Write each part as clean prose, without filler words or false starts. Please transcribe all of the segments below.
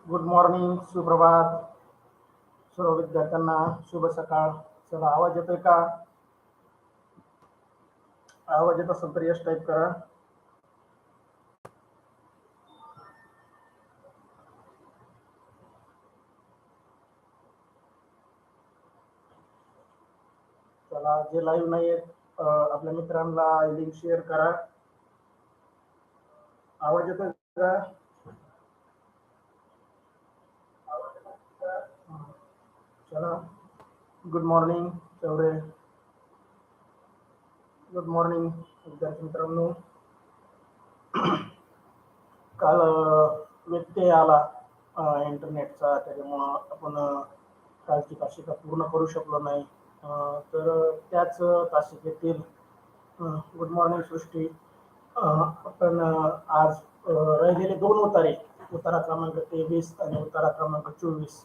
Good morning, सुप्रभात. सर्व विद्यार्थ्यांना शुभ सकाळ. चला, आवाज येतोय का? आवाज येत असेल तर यस टाईप करा. चला, जे लाईव्ह नाही आहेत आपल्या मित्रांना लिंक शेअर करा. आवाज येतोय का? चला, गुड मॉर्निंग तेवढे. गुड मॉर्निंग विद्यार्थी मित्रांनो. काल व्यत्यय आला इंटरनेटचा, त्याच्यामुळं आपण कालची तासिका पूर्ण करू शकलो नाही. तर त्याच तासिकेतील गुड मॉर्निंग सृष्टी. आपण आज राहिलेले दोन उतारा क्रमांक 23 आणि उतारा क्रमांक 24.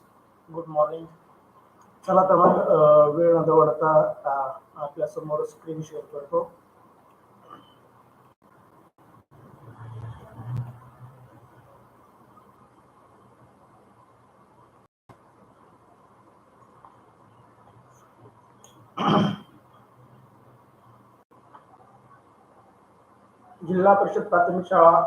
Good morning. चला तर मग वेळ न दवडता आपल्या समोर स्क्रीन शेअर करतो. जिल्हा परिषद प्राथमिक शाळा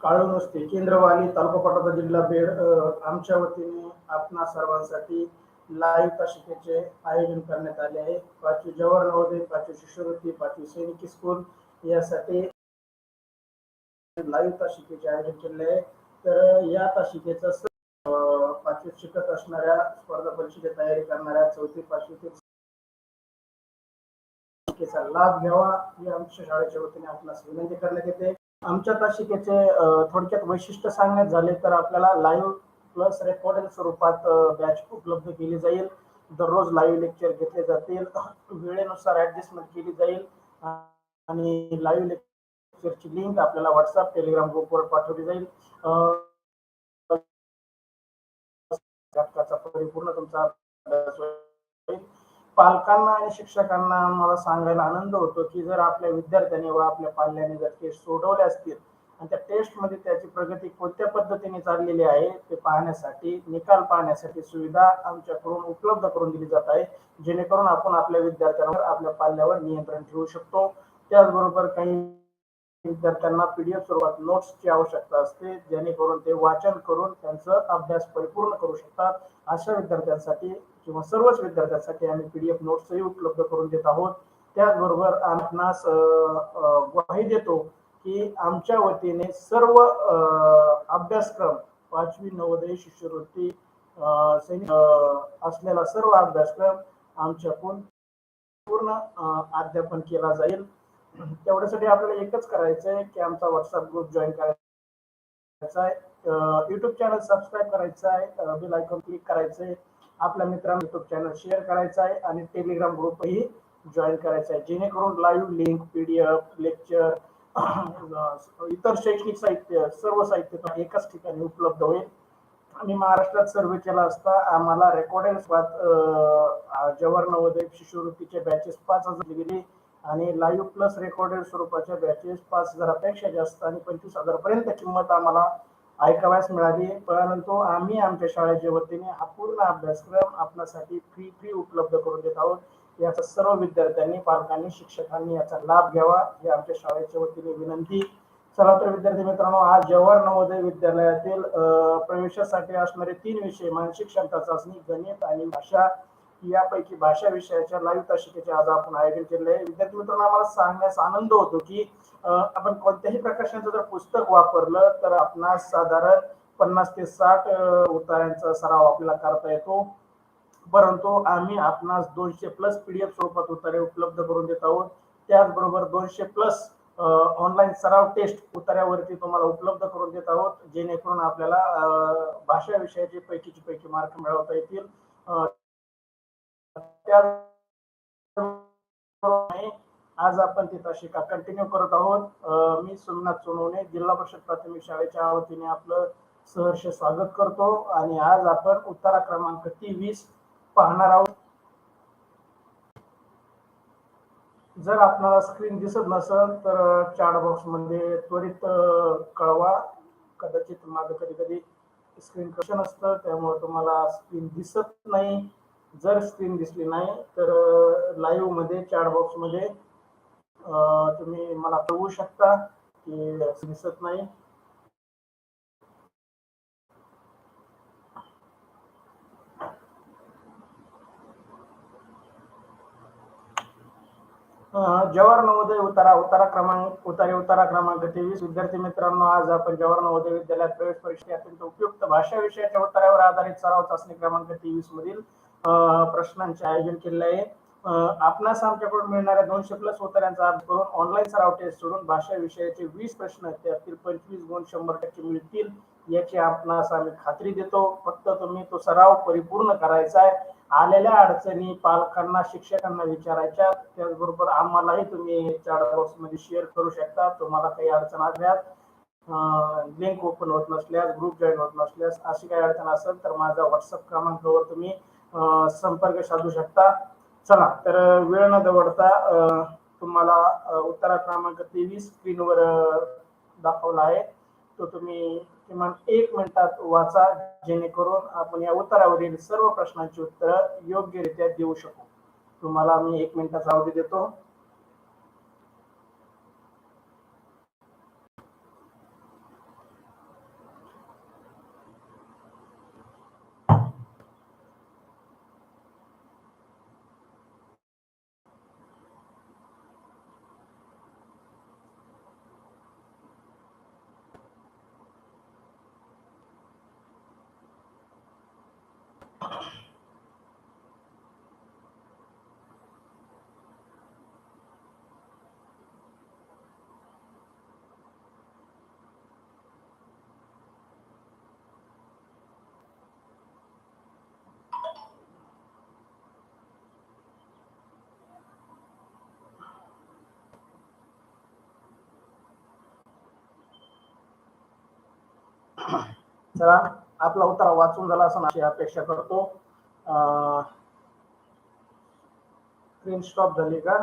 काळूनस्ते केंद्रवाली तालुका पटाचा जिल्हा बीड आमच्या वतीने आपणा सर्वांसाठी लाईव्ह तासिकेचे आयोजन करण्यात आले आहे. 5वी जवाहर नवोदय, 5वी शिष्यवृत्ती, 5वी सैनिकी स्कूल यासाठी लाईव्ह तासिकेचे आयोजन केले आहे. तर या तासिकेचं 5वी शिकत असणाऱ्या, स्पर्धा परीक्षेची तयारी करणाऱ्या 4थी 5वी लाभ घ्यावा ही आमच्या शाळेच्या वतीने आपणास विनंती करण्यात येते. आमच्या तासिकेचे थोडक्यात वैशिष्ट्य सांगण्यात झाले तर आपल्याला लाईव्ह प्लस रेकॉर्डेड स्वरूपात बॅच उपलब्ध केली जाईल. दररोज लाईव्ह लेक्चर घेतले जातील, वेळेनुसार ऍडजस्टमेंट केली जाईल आणि लाईव्ह लेक्चरची लिंक आपल्याला व्हॉट्सअप टेलिग्राम ग्रुपवर पाठवली जाईल. घटकाचा परिपूर्ण तुमचा अभ्यास होईल. पालकांना आणि शिक्षकांना मला सांगायला आनंद होतो की जर आपल्या विद्यार्थ्यांनी व आपल्या पाल्याने जर टेस्ट सोडवले असतील आणि त्या टेस्टमध्ये त्याची प्रगती कोणत्या पद्धतीने चाललेली आहे ते पाहण्यासाठी, निकाल पाहण्यासाठी सुविधा आमच्याकडून उपलब्ध करून दिली जात आहे, जेणेकरून आपण आपल्या विद्यार्थ्यांवर, आपल्या पाल्यावर नियंत्रण ठेवू शकतो. त्याचबरोबर काही विद्यार्थ्यांना पीडीएफ स्वरूपात नोट्सची आवश्यकता असते, जेणेकरून ते वाचन करून त्यांचा अभ्यास परिपूर्ण करू शकतात. अशा विद्यार्थ्यांसाठी किंवा सर्वच विद्यार्थ्यांसाठी आम्ही पीडीएफ नोट्सही उपलब्ध करून देत आहोत. त्याचबरोबर आपणास ग्वाही देतो की आमच्या वतीने सर्व अभ्यासक्रम 5वी नवोदय, शिष्यवृत्ती, असलेला सर्व अभ्यासक्रम आमच्याकडून पूर्ण अध्यापन केला जाईल. तेवढ्यासाठी आपल्याला एकच करायचं आहे की आमचा व्हॉट्सअप ग्रुप जॉईन करायचा आहे, युट्यूब चॅनल सबस्क्राईब करायचा आहे, बेल आयकॉन क्लिक करायचं आहे, आपल्या मित्रांना युट्यूब चॅनल शेअर करायचा आहे आणि टेलिग्राम ग्रुपही जॉईन करायचा आहे, जेणेकरून लाईव्ह लिंक, पीडीएफ, लेक्चर, इतर शैक्षणिक साहित्य, सर्व साहित्य एकाच ठिकाणी उपलब्ध होईल. आम्ही महाराष्ट्रात सर्वे केला असता आम्हाला रेकॉर्डेड जवाहर नवोदय शिष्यवृत्तीचे बॅचेस 5,000 गेली आणि लाईव्ह प्लस रेकॉर्डेड स्वरूपाच्या बॅचेस 5,000पेक्षा जास्त आणि 25,000 पर्यंत किंमत आम्हाला ऐकाव्यास मिळाली. परंतु आम्ही आमच्या शाळेच्या वतीने हा पूर्ण अभ्यासक्रम आपल्यासाठी फ्री उपलब्ध करून देत आहोत. याचा सर्व विद्यार्थ्यांनी, पालकांनी, शिक्षकांनी याचा लाभ घ्यावा ही आमच्या शाळेच्या वतीने विनंती. चला तर विद्यार्थी मित्रांनो, आज जवाहर नवोदय विद्यालयातील प्रवेशासाठी असणारे 3 विषय, मानसिक क्षमता चाचणी, गणित आणि भाषा, यापैकी भाषा विषयाच्या लाईव्ह तासिकेचे आज आपण आयोजन केले आहे. विद्यार्थी मित्रांनो, आम्हाला सांगण्यास आनंद होतो की आपण कोणत्याही प्रकाशनाचं जर पुस्तक वापरलं तर आपणास साधारण 50 ते 60 उतार्यांचा सराव आपल्याला करता येतो. परंतु आम्ही आपणास 200 प्लस पीडीएफ स्वरूपात उतारे उपलब्ध करून देत आहोत. त्याचबरोबर 200 प्लस ऑनलाईन सराव टेस्ट उतार्यावरती तुम्हाला उपलब्ध करून देत आहोत, जेणेकरून आपल्याला भाषा विषयाचे पैकी मार्क मिळवता येतील. आज आपण ती तासिका कंटिन्यू करत आहोत. मी सोमनाथ सोनवणे, जिल्हा परिषद प्राथमिक शाळेच्या वतीने आपलं सहर्ष स्वागत करतो आणि आज आपण उतारा क्रमांक 23 पाहणार आहोत. जर आपल्याला स्क्रीन दिसत नसेल तर चॅट बॉक्स मध्ये त्वरित कळवा. कदाचित माझं कधी कधी स्क्रीन क्वेश्चन असतं, त्यामुळे तुम्हाला स्क्रीन दिसत नाही. जर स्क्रीन दिसली नाही तर लाईव्ह मध्ये चॅट बॉक्स मध्ये तुम्ही मला कळवू शकता की दिसत नाही. जवाहर नवोदय उतारा क्रमांक 23. विद्यार्थी मित्रांनो, आज आपण जवाहर नवोदय विद्यालयात प्रवेश परीक्षेत अत्यंत उपयुक्त भाषा विषयाच्या उत्तरावर आधारित सराव चाचणी क्रमांक 23 मधील प्रश्नांचे आयोजन केले आहे. आपणास आमच्याकडून मिळणाऱ्या 200+ उत्तरांचा अभ्यास करून ऑनलाईन सराव टेस्ट सोडून भाषा विषयाचे 20 प्रश्न, त्यातील 25 गुण 100% मिळतील याची आपणास आम्ही खात्री देतो. फक्त तुम्ही तो सराव परिपूर्ण करायचा आहे. आलेल्या अडचणी पालकांना, शिक्षकांना विचारायच्या. त्याचबरोबर आम्हालाही तुम्ही चॅट बॉक्स मध्ये शेअर करू शकता. तुम्हाला काही अडचण असल्यास, लिंक ओपन होत नसल्यास, ग्रुप जॉईन होत नसल्यास, अशी काही अडचण असेल तर माझा व्हॉट्सअप क्रमांकावर तुम्ही संपर्क साधू शकता. चला तर वेळ न दवडता तुम्हाला उत्तरा क्रमांक 23 स्क्रीनवर दाखवला आहे, तो तुम्ही किमान 1 मिनिटात वाचा, जेणेकरून आपण या उत्तरावरील सर्व प्रश्नांची उत्तर योग्यरित्या देऊ शकू. तुम्हाला मी 1 मिनिटाचा अवधी देतो. चला, आपला उत्तर वाचून झाला असं अशी अपेक्षा करतो. स्क्रीन स्टॉप झाली का?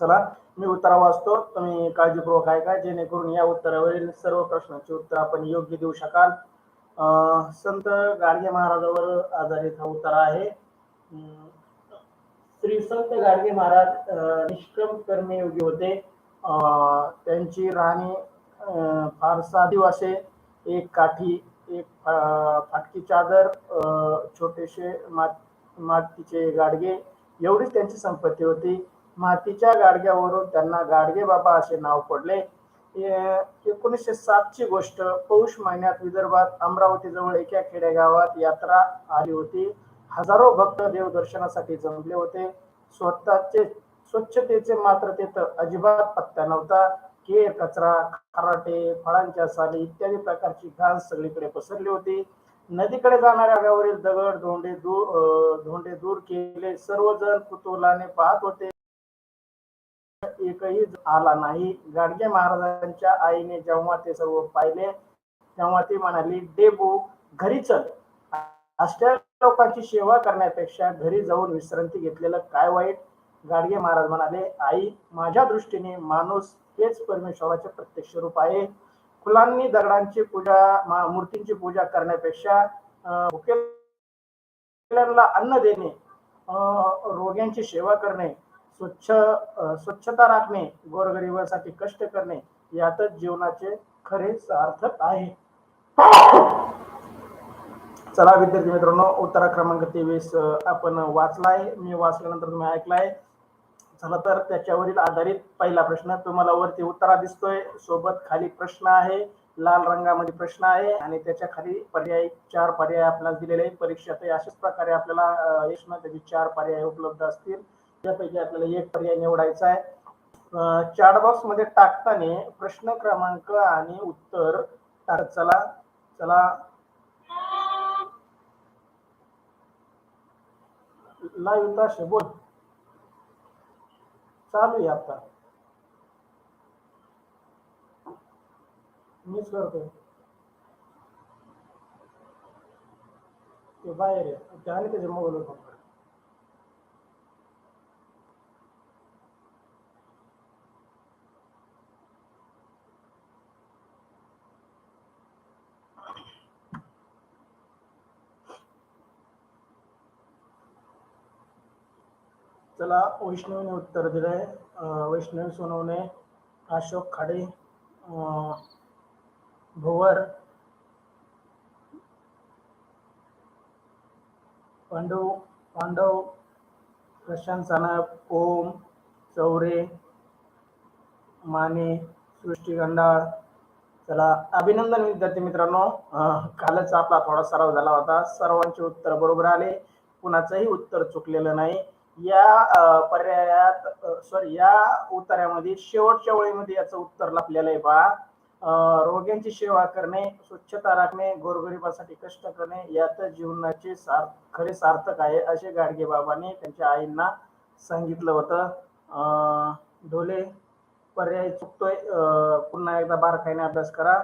चला, मी उत्तर वाचतो, तुम्ही काळजीपूर्वक ऐका, जेणेकरून या उत्तरावरील सर्व प्रश्नांची उत्तर आपण योग्य देऊ शकाल. संत गाडगे महाराजांवर आधारित हा उत्तर आहे. श्री संत गाडगे महाराज निष्क्रम कर्मयोगी होते. त्यांची राहणी फार साधी असे. एक काठी, एक फाटकी चादर, छोटेसे मातीचे गाडगे, एवढीच त्यांची संपत्ती होती. मातीच्या गाडग्यावरून त्यांना गाडगे बाबा असे नाव पडले. 1907 ची गोष्ट. पौष महिन्यात विदर्भात अमरावती जवळ एका खेडेगावात यात्रा आली होती. हजारो भक्त देवदर्शनासाठी जमले होते. स्वच्छतेचे मात्र तिथं अजिबात पत्ता नव्हता. केर, कचरा, खराटे, फळांच्या साली इत्यादी प्रकारची घाण सगळीकडे पसरली होती. नदीकडे जाणाऱ्या गावावरील दगड धोंडे दूर केले. सर्वजण कुतूहलाने पाहत होते. एकही आला नाही. गाडगे महाराजांच्या आईने जेव्हा ते सर्व पाहिले तेव्हा ती म्हणाली, डेबू घरी चल. अशा लोकांची सेवा करण्यापेक्षा घरी जाऊन विश्रांती घेतलेलं काय वाईट. गाडगे महाराज म्हणाले, आई, माझ्या दृष्टीने माणूस हेच परमेश्वराचे प्रत्यक्ष रूप आहे. फुलांनी दगडांची पूजा, मूर्तींची पूजा करण्यापेक्षा भुकेल्यांना अन्न देणे, रोग्यांची सेवा करणे, स्वच्छता राखणे, गोरगरिबांसाठी कष्ट करणे, यातच जीवनाचे खरे सार्थक आहे. चला विद्यार्थी मित्रांनो, उत्तर क्रमांक 23 आपण वाचलाय. मी वाचल्यानंतर तुम्ही ऐकलाय. चला तर त्याच्यावरील आधारित पहिला प्रश्न तुम्हाला वरती उत्तरा दिसतोय, सोबत खाली प्रश्न आहे, लाल रंगामध्ये प्रश्न आहे आणि त्याच्या खाली पर्याय 4 पर्याय आपल्याला दिलेले आहे. परीक्षेत अशाच प्रकारे आपल्याला यशना त्याचे 4 पर्याय उपलब्ध असतील. त्यापैकी आपल्याला एक पर्याय निवडायचा आहे. चॅट बॉक्स मध्ये टाकताना प्रश्न क्रमांक आणि उत्तर टाकत चला. लाईव्ह ताशे बोल, चालू आहे आता, मीच करतोय. ते बाहेर आहे ते आणि त्याच्या मोबाईलवर फोन कर. चला, वैष्णवीने उत्तर दिलंय. वैष्णवी सोनवणे, अशोक खाडे, भोवर, पांडव, प्रशांत सानप, ओम, चौरे, माने, सृष्टी गंडाळ. चला, अभिनंदन विद्यार्थी मित्रांनो. कालच आपला थोडा सराव झाला होता, सर्वांचे उत्तर बरोबर आले, कुणाचंही उत्तर चुकलेलं नाही. या पर्यायात या उत्तरामध्ये शेवटच्या ओळीमध्ये याचं उत्तर लपलेलं आहे पहा. रोग्यांची सेवा करणे, स्वच्छता राखणे, गोरगरिबासाठी कष्ट करणे यात जीवनाचे खरे सार्थक आहे, असे गाडगे बाबांनी त्यांच्या आईंना सांगितलं होतं. ढोले पर्याय चुकतोय, पुन्हा एकदा बारकाईने अभ्यास करा.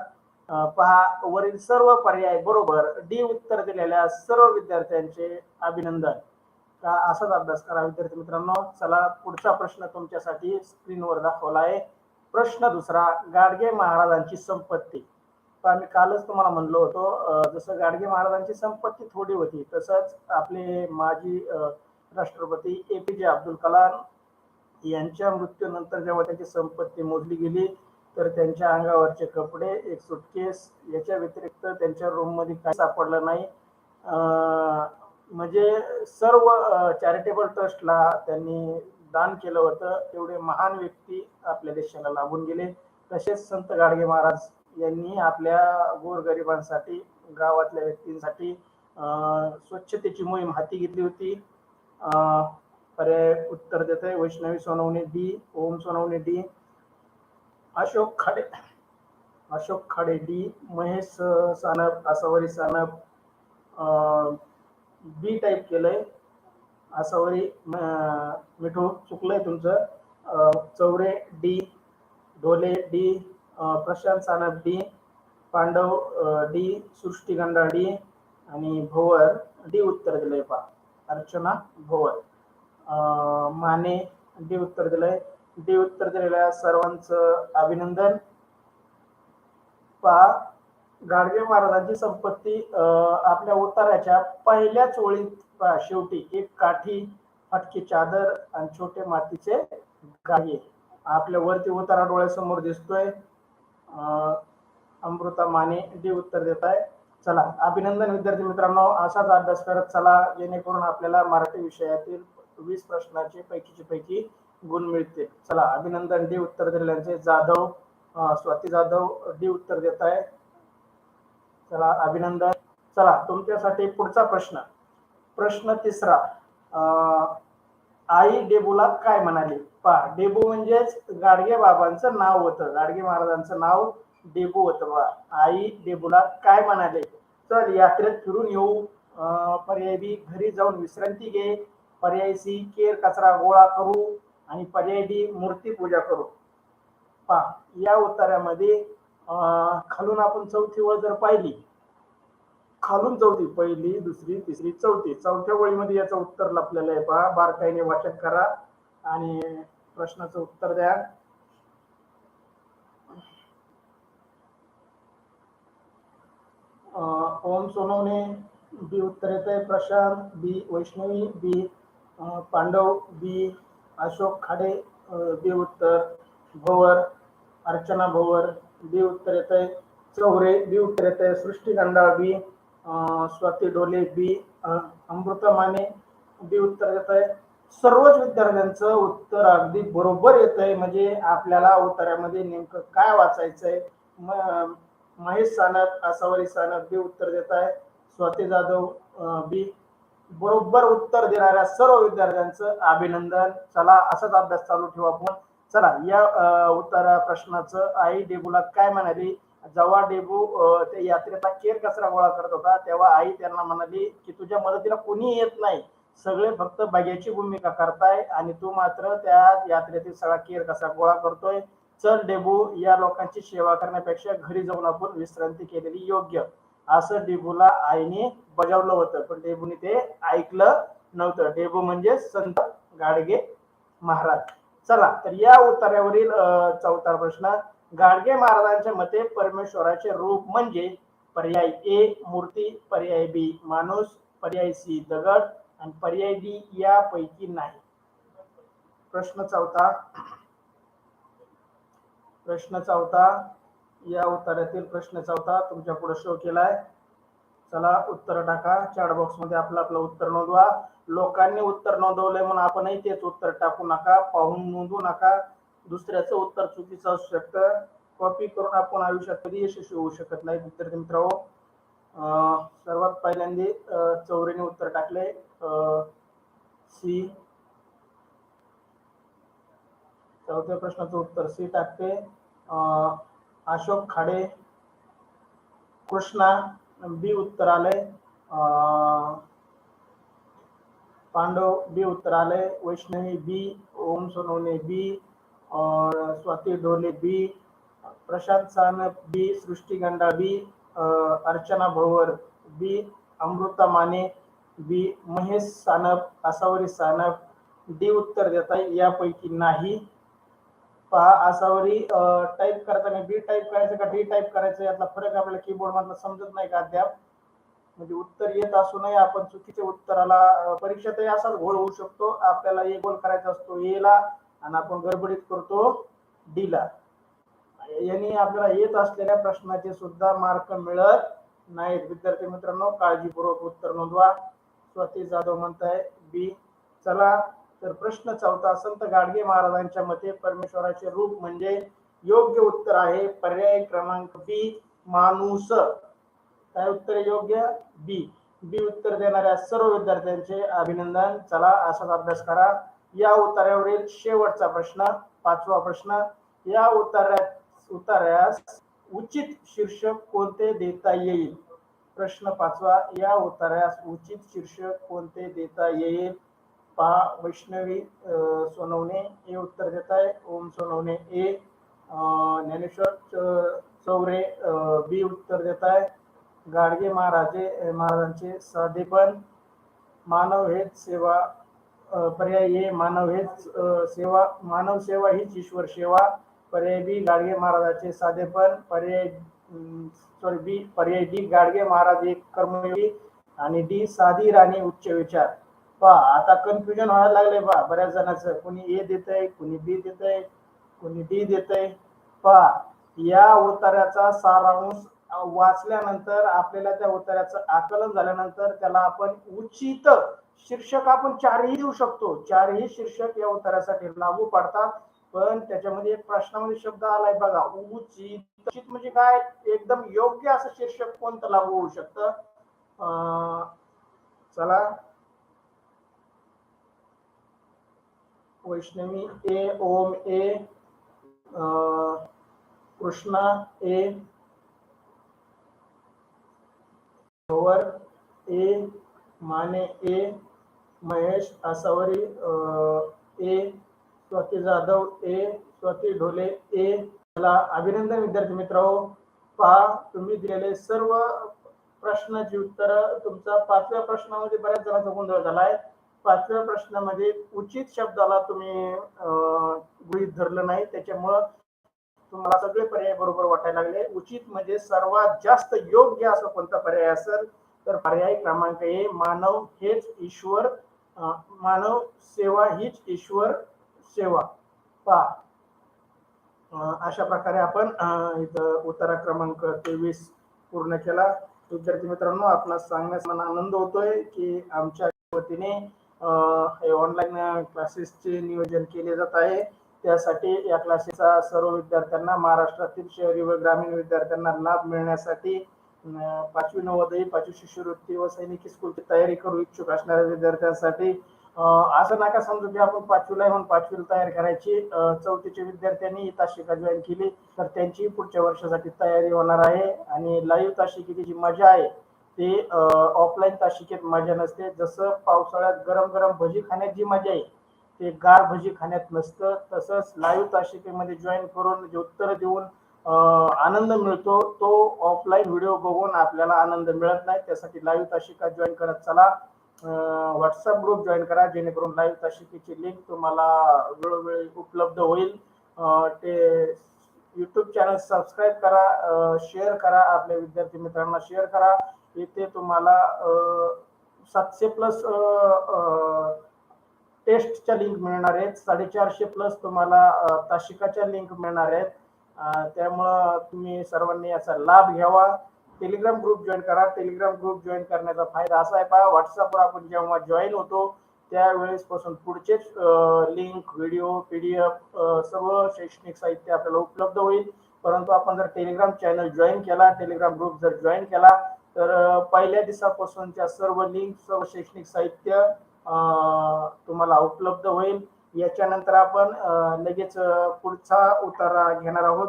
पहा, वरील सर्व पर्याय बरोबर, डी उत्तर दिलेल्या सर्व विद्यार्थ्यांचे अभिनंदन. का असाच अभ्यास करा विद्यार्थी मित्रांनो. चला, पुढचा प्रश्न तुमच्यासाठी स्क्रीनवर दाखवला आहे. प्रश्न दुसरा, गाडगे महाराजांची संपत्ती. आम्ही कालच तुम्हाला म्हणलो होतो, जसं गाडगे महाराजांची संपत्ती थोडी होती, तसंच आपले माजी राष्ट्रपती APJ अब्दुल कलाम यांच्या मृत्यूनंतर जेव्हा त्यांची संपत्ती मोजली गेली, तर त्यांच्या अंगावरचे कपडे, एक सुटकेस, याच्या व्यतिरिक्त त्यांच्या रूम मध्ये काही सापडलं नाही. म्हणजे सर्व चॅरिटेबल ट्रस्टला त्यांनी दान केलं होतं. एवढे महान व्यक्ती आपल्या देशाला लाभून गेले. तसेच संत गाडगे महाराज यांनी आपल्या गोरगरिबांसाठी, गावातल्या व्यक्तींसाठी स्वच्छतेची मोहीम हाती घेतली होती. पर्याय उत्तर देते Vaishnavi Sonawane D, Om Sonawane D, Ashok Khade D, Mahesh Sanap, Asavari Sanap B type केलंय, आसावरी मिठू चुकलंय तुमचं. Chaure D, Dhole D, Prashant Sanap D, Pandav D, Srushti Ganda D आणि भोवर डी उत्तर दिलंय पहा. अर्चना भोवर, माने डी उत्तर दिलंय. डी उत्तर दिलेल्या सर्वांचं अभिनंदन. पहा, गाडगे महाराजांची संपत्ती आपल्या उत्तराच्या पहिल्याच ओळीत शेवटी एक काठी, फटकी चादर आणि छोटे मातीचे गाडगे आपल्या वरती उतारा डोळ्यासमोर दिसतोय. अमृता माने डी उत्तर देत आहे. चला, अभिनंदन विद्यार्थी मित्रांनो. असाच अभ्यास करत चला, जेणेकरून आपल्याला मराठी विषयातील 20 प्रश्नाचे पैकी गुण मिळतील. चला, अभिनंदन. डी उत्तर दिलेल्यांचे जाधव, स्वाती जाधव डी उत्तर देत आहे. चला, अभिनंदन. चला, तुमच्यासाठी पुढचा प्रश्न तिसरा. आई डेबूला काय म्हणाली? पहा, डेबू म्हणजेच गाडगे बाबांचं नाव होतं, गाडगे महाराजांचं नाव डेबू होतं. बा, आई डेबूला काय म्हणाले? चल, यात्रेत फिरून येऊ. पर्याय बी, घरी जाऊन विश्रांती घे. पर्याय सी, केर कचरा गोळा करू. आणि पर्याय डी, मूर्ती पूजा करू. पहा, या उत्तरामध्ये खालून आपण चौथी ओळ जर पाहिली, खालून चौथी, पहिली, दुसरी, तिसरी, चौथी, चौथ्या ओळीमध्ये याचं उत्तर लपलेलं आहे. पहा, बारकाईने वाचन करा आणि प्रश्नाचं उत्तर द्या. ओम सोनवणे बी उत्तर येत आहे. प्रशांत बी, वैष्णवी बी, पांडव बी, अशोक खाडे बी उत्तर, भोवर, अर्चना भोवर बी उत्तर येत आहे. चौरे बी उत्तर येत आहे. सृष्टी गंडाळ बी, स्वाती ढोले बी, अमृता माने बी उत्तर येत आहे. सर्वच विद्यार्थ्यांचं उत्तर अगदी बरोबर येत आहे. म्हणजे आपल्याला उत्तरामध्ये नेमकं काय वाचायचंय. महेश सानप, आसावरी सानप बी उत्तर देत आहे. स्वाती जाधव बी. बरोबर उत्तर देणाऱ्या सर्व विद्यार्थ्यांचं अभिनंदन. चला, असाच अभ्यास चालू ठेवू आपण. चला, या उत्तरा प्रश्नाचं आई डेबूला काय म्हणाली? जेव्हा डेबू त्या यात्रेचा केर कचरा गोळा करत होता, तेव्हा आई त्यांना म्हणाली की तुझ्या मदतीला कोणी येत नाही, सगळे फक्त बघ्याची भूमिका करताय आणि तू मात्र त्या यात्रेतील सगळा केर कसा गोळा करतोय. चल डेबू, या लोकांची सेवा करण्यापेक्षा घरी जाऊन आपण विश्रांती केलेली योग्य, असं डेबूला आईने बजावलं होतं. पण डेबूने ते ऐकलं नव्हतं. डेबू म्हणजे संत गाडगे महाराज. चला तर या उत्तरावरील चौथा प्रश्न. गाडगे महाराजांच्या मते परमेश्वराचे रूप म्हणजे पर्याय ए मूर्ती, पर्याय बी माणूस, पर्याय सी दगड आणि पर्याय डी यापैकी नाही. प्रश्न चौथा. या उत्तरातील प्रश्न चौथा तुमच्या पुढे शो केलाय. चला उत्तर टाका चॅट बॉक्स मध्ये. आपलं उत्तर नोंदवा. लोकांनी उत्तर नोंदवलंय म्हणून आपणही तेच उत्तर टाकू नका, पाहून नोंदवू नका. दुसऱ्याचं उत्तर चुकीचं असू शकतं. कॉपी करून आपण आयुष्यात कधी यशस्वी होऊ शकत नाही. विद्यार्थी मित्रांनो, सर्वात पहिल्यांदा चौरेने उत्तर टाकले सी. चौथ्या प्रश्नाचं उत्तर सी टाकते अशोक खाडे. कृष्णा बी उत्तर आले. पांडव बी उत्तर आले. वैष्णवी बी. ओम सोनवणे बी. स्वाती ढोले बी. प्रशांत सानप बी. सृष्टी गंडा बी. अर्चना भवर बी. अमृता माने बी. महेश सानप, आसावरी सानप डी उत्तर देत आहे. यापैकी नाही. पहा, आसावरी टाईप करताना बी टाईप करायचं का डी टाईप करायचं यातला फरक आपल्याला कीबोर्ड मधला समजत नाही का अद्याप. म्हणजे उत्तर येत असू नये आपण चुकीच्या उत्तराला परीक्षेतही असाच घोळ होऊ शकतो. आपल्याला ए गोल करायचा असतो ए ला आणि आपण गडबडीत करतो डी ला. यांनी आपल्याला येत असलेल्या प्रश्नाचे सुद्धा मार्क मिळत नाहीत. विद्यार्थी मित्रांनो, काळजीपूर्वक उत्तर नोंदवा. स्वाती जाधव म्हणताय बी. चला तर प्रश्न चौथा. संत गाडगे महाराजांच्या मते परमेश्वराचे रूप म्हणजे योग्य उत्तर आहे पर्याय क्रमांक बी माणूस. काय उत्तर योग्य? बी. बी उत्तर देणाऱ्या सर्व विद्यार्थ्यांचे अभिनंदन. चला असाच अभ्यास करा. या उत्तरावरील शेवटचा प्रश्न, पाचवा प्रश्न. या उत्तरास उचित शीर्षक कोणते देता येईल? प्रश्न पाचवा. या उत्तरास उचित शीर्षक कोणते देता येईल? पहा, वैष्णवी सोनवणे ए उत्तर देत आहे. ओम सोनवणे ए. ज्ञानेश्वर चौरे बी उत्तर देत आहे. गाडगे महाराजांचे साधेपण, मानव हेच सेवा, पर्याय ए मानव हेच सेवा, मानव सेवा हीच ईश्वर सेवा. पर्याय बी गाडगे महाराजांचे साधेपण. पर्याय डी गाडगे महाराज एक कर्मयोगी. आणि डी साधी राणी उच्च विचार. पहा, आता कन्फ्युजन व्हायला लागले पहा बऱ्याच जणांचं. कोणी ए देतंय, कोणी बी देतंय, कोणी डी देतंय. पहा, या उत्तराचा सारांश वाचल्यानंतर आपल्याला त्या उत्तराचं आकलन झाल्यानंतर त्याला आपण उचित शीर्षक आपण चारही देऊ शकतो. चारही शीर्षक या उत्तरासाठी लागू पडतात. पण त्याच्यामध्ये एक प्रश्नामध्ये शब्द आलाय बघा, उचित. उचित म्हणजे काय? एकदम योग्य असं शीर्षक कोणतं लागू होऊ शकतं? चला, वैष्णवी ए. ओम ए. कृष्णा ए. भवर ए. माने ए. महेश आसावरी ए. स्वाती जाधव ए. स्वाती ढोले ए. मला अभिनंदन विद्यार्थी मित्रांनो. पहा, तुम्ही दिलेले सर्व प्रश्नाची उत्तर तुमचा पाचव्या प्रश्नामध्ये बऱ्याच जणांचा गोंधळ झालाय. पाचव्या प्रश्नामध्ये उचित शब्दाला तुम्ही गृहीत धरलं नाही, त्याच्यामुळं तुम्हाला सगळे पर्याय बरोबर वाटायला लागले. उचित म्हणजे सर्वात जास्त योग्य असं कोणता पर्याय असेल तर पर्याय क्रमांक ए मानव हेच ईश्वर, मानव सेवा हीच ईश्वर सेवा. पहा, अशा प्रकारे आपण इथं उत्तर क्रमांक 23 पूर्ण केला. विद्यार्थी मित्रांनो, आपणास सांगण्यास मला आनंद होतोय की आमच्या वतीने ऑनलाईन क्लासेसचे नियोजन केले जात आहे. त्यासाठी या क्लासेसचा सर्व विद्यार्थ्यांना, महाराष्ट्रातील शहरी व ग्रामीण विद्यार्थ्यांना लाभ मिळण्यासाठी 5वी नवोदय, 5वी शिष्यवृत्ती व सैनिकी स्कूलची तयारी करू इच्छुक असणाऱ्या विद्यार्थ्यांसाठी असं नका समजू की आपण 5वीला म्हणून 5वीला तयारी करायची. 4थीच्या विद्यार्थ्यांनी तासिका जॉईन केली तर त्यांची पुढच्या वर्षासाठी तयारी होणार आहे. आणि लाईव्ह तासिकेची जी मजा आहे ते ऑफलाईन तासिकेत मजा नसते. जसं पावसाळ्यात गरम गरम भजी खाण्यात जी मजा आहे ते गार भजी खाण्यात नसतं. तसंच लाईव्ह तासिकेमध्ये जॉईन करून जे उत्तर देऊन आनंद मिळतो तो ऑफलाईन व्हिडिओ बघून आपल्याला आनंद मिळत नाही. त्यासाठी लाईव्ह तासिका जॉईन करत चला. व्हॉट्सअप ग्रुप जॉईन करा जेणेकरून लाईव्ह तासिकेची लिंक तुम्हाला वेळोवेळी उपलब्ध होईल. ते यूट्यूब चॅनल सबस्क्राईब करा, शेअर करा, आपल्या विद्यार्थी मित्रांना शेअर करा. इथे तुम्हाला 700 प्लस टेस्टच्या लिंक मिळणार आहेत, 450 प्लस तुम्हाला तासिकाच्या लिंक मिळणार आहेत. त्यामुळं तुम्ही सर्वांनी याचा लाभ घ्यावा. टेलिग्राम ग्रुप जॉईन करा. टेलिग्राम ग्रुप जॉईन करण्याचा फायदा असा आहे पहा, व्हॉट्सअपवर आपण जेव्हा जॉईन होतो त्यावेळेस पासून पुढचेच लिंक, व्हिडिओ, पीडीएफ सर्व शैक्षणिक साहित्य आपल्याला उपलब्ध होईल. परंतु आपण जर टेलिग्राम चॅनल जॉईन केला, टेलिग्राम ग्रुप जर जॉईन केला तर पहिल्या दिवसापासूनच्या सर्व लिंक, सर्व शैक्षणिक साहित्य तुम्हाला उपलब्ध होईल. याच्यानंतर आपण लगेच पुढचा उतारा घेणार आहोत.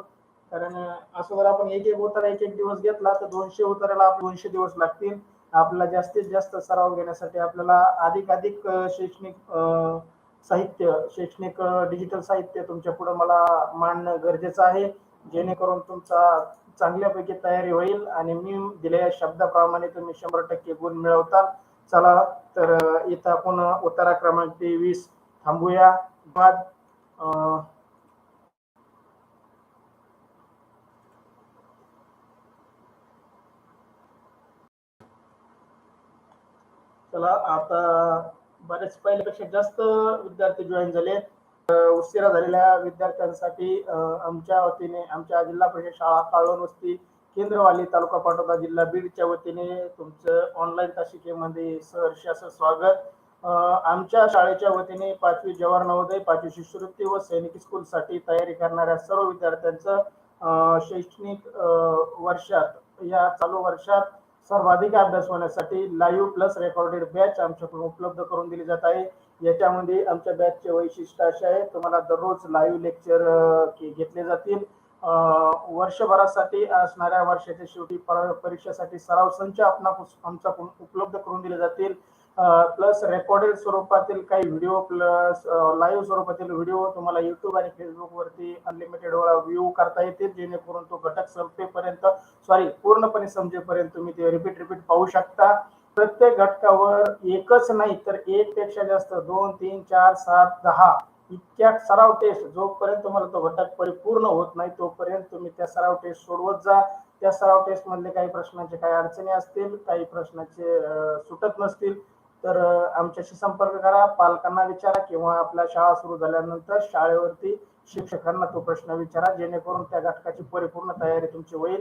कारण असं जर आपण एक एक उतारा एक एक दिवस घेतला तर 200 उताराला 200 दिवस लागतील. आपल्याला जास्तीत जास्त सराव घेण्यासाठी आपल्याला अधिक शैक्षणिक साहित्य, शैक्षणिक डिजिटल साहित्य तुमच्या पुढे मला मांडणं गरजेचं आहे, जेणेकरून तुमचा चांगल्यापैकी तयारी होईल आणि मी दिलेल्या शब्दाप्रमाणे तुम्ही 100% गुण मिळवताल. चला तर इथं आपण उतारा क्रमांक 23 थांबूया. बाद चला आता बरेच पहिल्यापेक्षा जास्त विद्यार्थी जॉईन झाले. उशिरा झालेल्या विद्यार्थ्यांसाठी आमच्या वतीने, आमच्या जिल्हा परिषद शाळा काळवण वस्ती केंद्रवाली तालुका पाटोदा जिल्हा बीडच्या वतीने तुमचं ऑनलाईन तासिकेमध्ये सहर्ष असं स्वागत. आमच्या शाळेच्या वतीने 5वी जवाहर नवोदय, 5वी शिष्यवृत्ती व सैनिकी स्कूलसाठी तयारी करणाऱ्या सर्व विद्यार्थ्यांचं शैक्षणिक वर्षात, या चालू वर्षात सर्वाधिक अभ्यास होण्यासाठी लाईव्ह प्लस रेकॉर्डेड बॅच आमच्याकडून उपलब्ध करून दिली जात आहे. याच्यामध्ये आमच्या बॅचचे वैशिष्ट्य असे आहे, तुम्हाला दररोज लाईव्ह लेक्चर घेतले जातील. वर्षभरासाठी असणाऱ्या वर्षाच्या शेवटी परीक्षेसाठी सराव संच आमच्याकडून उपलब्ध करून दिले जातील. प्लस रेकॉर्डेड स्वरूपातील काही व्हिडिओ, प्लस लाईव्ह स्वरूपातील व्हिडिओ तुम्हाला युट्यूब आणि फेसबुक वरती अनलिमिटेड व्ह्यू करता येतील, जेणेकरून तो घटक संपेपर्यंत, पूर्णपणे समजेपर्यंत तुम्ही ते रिपीट पाहू शकता. प्रत्येक घटकावर एकच नाही तर एक पेक्षा जास्त 2, 3, 4, 7, 10 इतक्या सराव टेस्ट, जोपर्यंत तुम्हाला तो घटक परिपूर्ण होत नाही तोपर्यंत तुम्ही त्या सराव टेस्ट सोडवत जा. त्या सराव टेस्ट मधले काही प्रश्नांचे काही अडचणी असतील, काही प्रश्नाचे सुटत नसतील तर आमच्याशी संपर्क करा, पालकांना विचारा किंवा आपल्या शाळा सुरू झाल्यानंतर शाळेवरती शिक्षकांना तो प्रश्न विचारा, जेणेकरून त्या घटकाची परिपूर्ण तयारी तुमची होईल.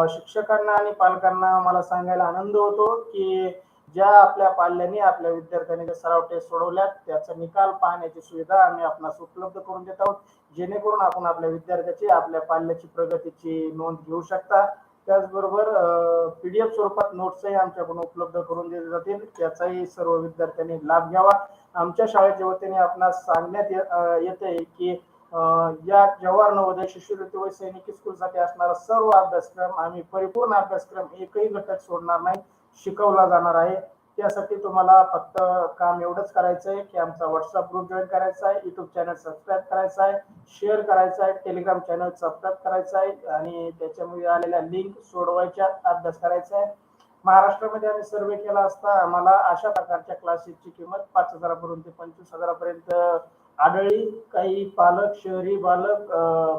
शिक्षकांना आणि पालकांना मला सांगायला आनंद होतो की ज्या आपल्या पाल्यांनी, आपल्या विद्यार्थ्यांनी ज्या सराव टेस्ट सोडवल्यात त्याचा निकाल पाहण्याची सुविधा आम्ही आपणास उपलब्ध करून देत आहोत, जेणेकरून आपण आपल्या विद्यार्थ्याची, आपल्या पाल्याची प्रगतीची नोंद घेऊ शकता. त्याचबरोबर पीडीएफ स्वरूपात नोट्सही आमच्याकडून उपलब्ध करून दिले जातील, त्याचाही सर्व विद्यार्थ्यांनी लाभ घ्यावा. आमच्या शाळेच्या वतीने आपणास सांगण्यात येते की या जवाहर नवोदय, शिष्यवृत्ती व सैनिकी स्कूलसाठी असणारा सर्व अभ्यासक्रम आम्ही परिपूर्ण अभ्यासक्रम एकही घटक सोडणार नाही शिकवला जाणार आहे. त्यासाठी तुम्हाला फक्त काम एवढंच करायचं आहे की आमचा व्हॉट्सअप ग्रुप जॉईन करायचा आहे, युट्यूब चॅनल सबस्क्राईब करायचा आहे, शेअर करायचा आहे, टेलिग्राम चॅनल सबस्क्राईब करायचा आहे आणि त्याच्यामध्ये आलेल्या लिंक सोडवायच्या, अभ्यास करायचा आहे. महाराष्ट्रामध्ये आम्ही सर्वे केला असता आम्हाला अशा प्रकारच्या क्लासेसची किंमत 5,000 ते 25,000 आढळली. काही पालक, शहरी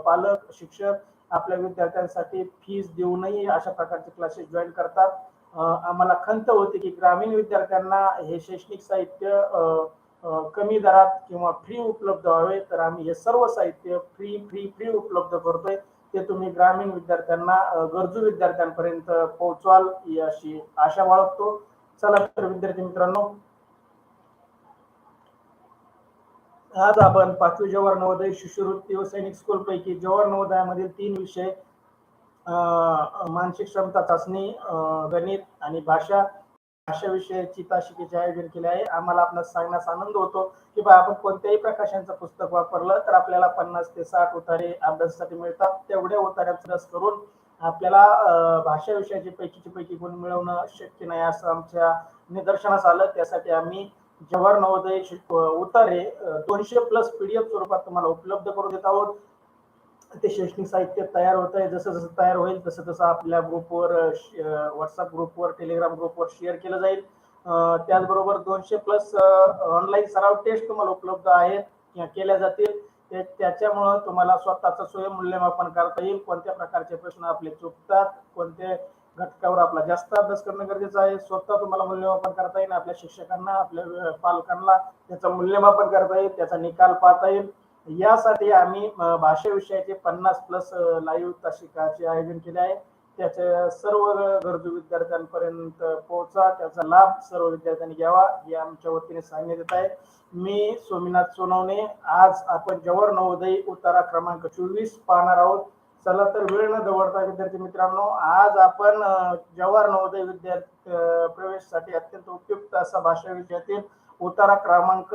पालक शिक्षक आपल्या विद्यार्थ्यांसाठी फीस देऊनही अशा प्रकारचे क्लासेस जॉईन करतात. आम्हाला खंत होती की ग्रामीण विद्यार्थ्यांना हे शैक्षणिक साहित्य कमी दरात किंवा फ्री उपलब्ध व्हावे, तर आम्ही हे सर्व साहित्य फ्री उपलब्ध करतोय. ते तुम्ही ग्रामीण विद्यार्थ्यांना, गरजू विद्यार्थ्यांपर्यंत पोहोचवाल अशी आशा बाळगतो. चला तर विद्यार्थी मित्रांनो, आज आपण 5वी जवाहर नवोदय, शिष्यवृत्ती व सैनिक स्कूल पैकी जवाहर नवोदयामधील 3 विषय, मानसिक क्षमता चाचणी, गणित आणि भाषा अशा विषयाची तासिकेचे आयोजन केले आहे. आम्हाला आपल्याला सांगण्यास आनंद होतो की आपण कोणत्याही प्रकाशनचं पुस्तक वापरलं तर आपल्याला 50 ते 60 उतारे अभ्यासासाठी मिळतात. तेवढ्या उतार्याचा अभ्यास करून आपल्याला भाषा विषयाचे पैकीचे पैकी गुण मिळवणं शक्य नाही असं आमच्या निदर्शनास आलं. त्यासाठी आम्ही जवाहर नवोदय उतारे 200+ PDF स्वरूपात तुम्हाला उपलब्ध करून देत आहोत. ते शैक्षणिक साहित्य तयार होत आहे. जसं जसं तयार होईल तसं तसं आपल्या ग्रुपवर, व्हॉट्सअप ग्रुपवर, टेलिग्राम ग्रुपवर शेअर केलं जाईल. त्याचबरोबर 200+ ऑनलाईन सराव टेस्ट तुम्हाला उपलब्ध आहेत किंवा केल्या जातील. त्याच्यामुळं तुम्हाला स्वतःचं स्वयंमूल्यमापन करता येईल. कोणत्या प्रकारचे प्रश्न आपले चुकतात, कोणत्या घटकावर आपला जास्त अभ्यास करणं गरजेचं आहे, स्वतः तुम्हाला मूल्यमापन करता येईल. आपल्या शिक्षकांना, आपल्या पालकांना त्याचं मूल्यमापन करता येईल, त्याचा निकाल पाहता येईल. यासाठी आम्ही भाषा विषयाचे 50+ लाईव्ह तासिकाचे आयोजन केले आहे. त्याच्या सर्व गरजू विद्यार्थ्यांपर्यंत पोहोचा, त्याचा लाभ सर्व विद्यार्थ्यांनी घ्यावा हे आमच्या वतीने सांगण्यात येत आहे. मी सोमनाथ सोनवणे. आज आपण जवाहर नवोदय उतारा क्रमांक 24 पाहणार आहोत. चला तर वेळ न दवडता विद्यार्थी मित्रांनो, आज आपण जवाहर नवोदय विद्यार्थी प्रवेशासाठी अत्यंत उपयुक्त असा भाषा विषयातील उतारा क्रमांक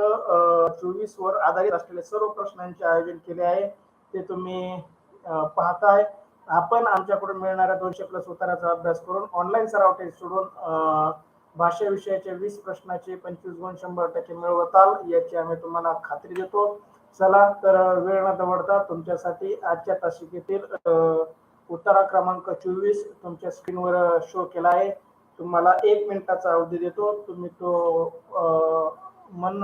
24 वर आधारित असलेले सर्व प्रश्नांचे आयोजन केले आहे. ते तुम्ही पाहताय. आपण आमच्याकडून मिळणाऱ्या 200+ उताराचा अभ्यास करून ऑनलाईन सराव टेस्ट सोडून भाषा विषयाचे 20 प्रश्नाचे 25 गुण 100% मिळवताल याची आम्ही तुम्हाला खात्री देतो. चला तर वेळ न दवडता तुमच्यासाठी आजच्या तासिकेतील उतारा क्रमांक 24 तुमच्या स्क्रीनवर शो केला आहे. तुम्हाला 1 मिनिटाचा अवधी देतो. तुम्ही तो मन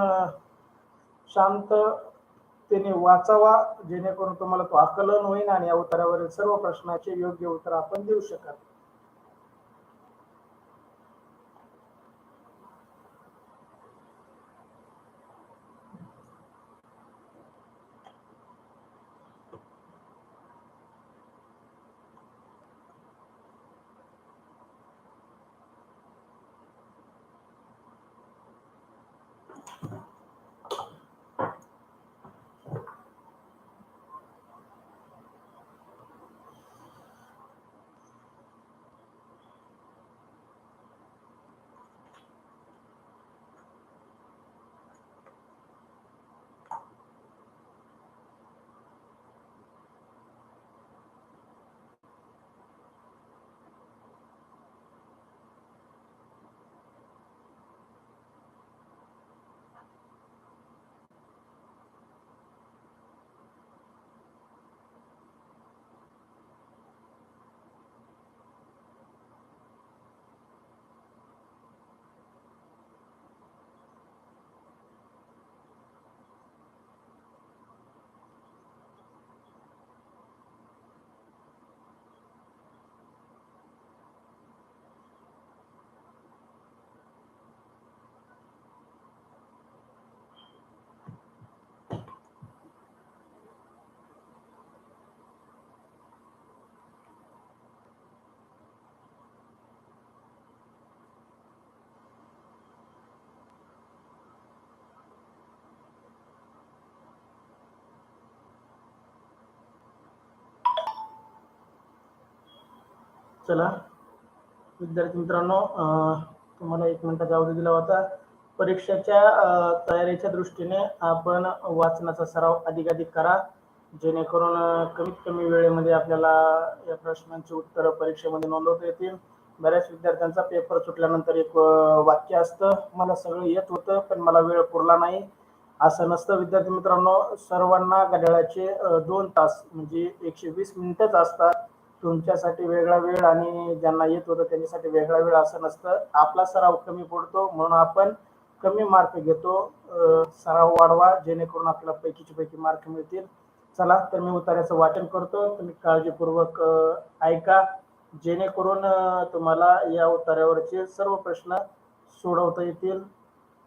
शांततेने वाचावा, जेणेकरून तुम्हाला तो आकलन होईल आणि या उत्तरावरील सर्व प्रश्नाचे योग्य उत्तर आपण देऊ शकाल. चला विद्यार्थी मित्रांनो, तुम्हाला 1 मिनिटाचा अवधी दिला होता. परीक्षेच्या तयारीच्या दृष्टीने आपण वाचनाचा सराव अधिकाधिक करा, जेणेकरून कमीत कमी वेळेमध्ये आपल्याला या प्रश्नांची उत्तरं परीक्षेमध्ये नोंदवता येतील. बऱ्याच विद्यार्थ्यांचा पेपर सुटल्यानंतर एक वाक्य असतं, मला सगळं येत होतं पण मला वेळ पुरला नाही. असं नसतं विद्यार्थी मित्रांनो. सर्वांना घड्याळाचे 2 तास म्हणजे 120 मिनिटच असतात. तुमच्यासाठी वेगळा वेळ आणि ज्यांना येत होतं त्यांच्यासाठी वेगळा वेळ असं नसतं. आपला सराव कमी पडतो म्हणून आपण कमी मार्क घेतो. सराव वाढवा, जेणेकरून आपल्याला पैकीचे पैकी मार्क मिळतील. चला तर मी उतार्याचं वाचन करतो, तुम्ही काळजीपूर्वक ऐका, जेणेकरून तुम्हाला या उतार्यावरचे सर्व प्रश्न सोडवता येतील.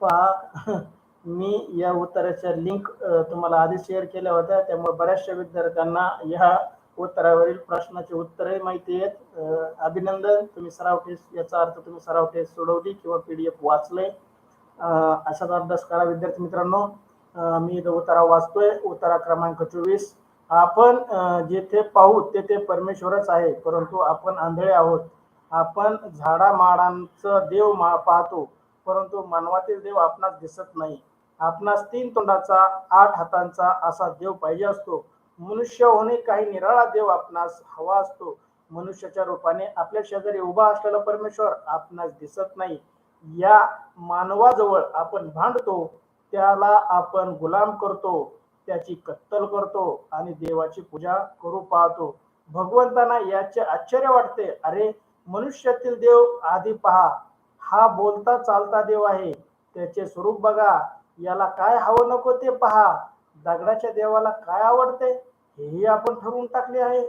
पहा, मी या उत्तराच्या लिंक तुम्हाला आधी शेअर केल्या होत्या, त्यामुळे बऱ्याचशा विद्यार्थ्यांना या उत्तरावरील प्रश्नाचे उत्तरही माहिती आहेत. अभिनंदन, तुम्ही सराव टेस्ट, याचा अर्थ तुम्ही सराव टेस्ट सोडवली किंवा PDF वाचले. असाच अभ्यास करा विद्यार्थी मित्रांनो. मी इथं उतारा वाचतोय, उतारा क्रमांक 24. आपण जेथे पाहू तेथे परमेश्वरच आहे, परंतु आपण आंधळे आहोत. आपण झाडामाडांचं देव पाहतो, परंतु मानवातील देव आपणास दिसत नाही. आपणास 3 तोंडाचा 8 हातांचा असा देव पाहिजे असतो. मनुष्य होणे काही निराळा देव आपणास हवा असतो. मनुष्याच्या रूपाने आपल्या शेजारी उभा असलेला परमेश्वर आपणास दिसत नाही. या मानवाजवळ आपण भांडतो, त्याला आपण गुलाम करतो, त्याची कत्तल करतो आणि देवाची पूजा करू पाहतो. भगवंतांना याचे आश्चर्य वाटते. अरे, मनुष्यातील देव आधी पहा, हा बोलता चालता देव आहे. त्याचे स्वरूप बघा, याला काय हवं नको ते पहा. दगडाच्या देवाला काय आवडते हेही आपण ठरवून टाकले आहे.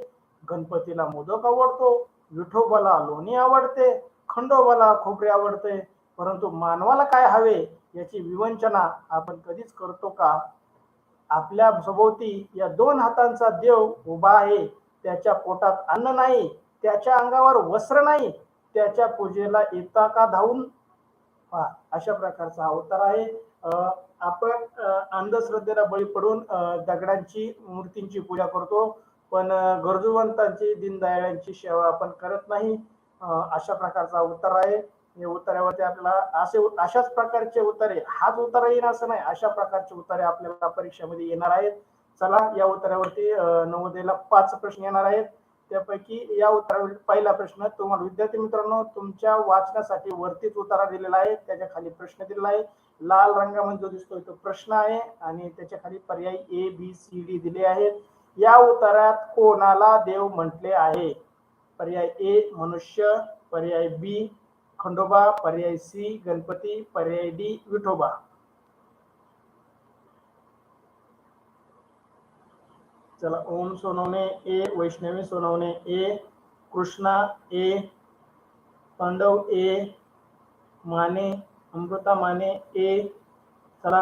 गणपतीला मोदक आवडतो, विठोबाला लोणी आवडते, खंडोबाला खोबरे आवडते. परंतु मानवाला काय हवे याची विवंचना आपण कधीच करतो का? आपल्या सभोवती या दोन हातांचा देव उभा आहे. त्याच्या पोटात अन्न नाही, त्याच्या अंगावर वस्त्र नाही, त्याच्या पूजेला येता का धावून? पहा, अशा प्रकारचा अवतार आहे. आपण अंधश्रद्धेला बळी पडून दगडांची मूर्तींची पूजा करतो, पण गरजूवंतांची दीनदयाळांची सेवा आपण करत नाही. अशा प्रकारचा उत्तर आहे. या उत्तरावरती आपल्याला अशाच प्रकारचे उत्तरे, हाच उत्तर येईल असं नाही, अशा प्रकारचे उत्तरे आपल्याला परीक्षेमध्ये येणार आहेत. चला, या उत्तरावरती नवोदयला 5 प्रश्न येणार आहेत. त्यापैकी या उत्तरावरील पहिला प्रश्न तुम्हाला विद्यार्थी मित्रांनो तुमच्या वाचनासाठी वरतीच उत्तर दिलेला आहे, त्याच्या खाली प्रश्न दिलेला आहे. लाल रंगामध्ये जो दिसतोय तो प्रश्न आहे आणि त्याच्या खाली पर्याय ए बी सी डी दिले आहेत. या उत्तरात कोणाला देव म्हटले आहे? पर्याय ए मनुष्य, पर्याय बी खंडोबा, पर्याय सी गणपती, पर्याय डी विठोबा. चला, ओम सोनवणे ए, वैष्णवी सोनवणे ए, कृष्णा ए, पांडव ए, माने अमृता माने ए. चला,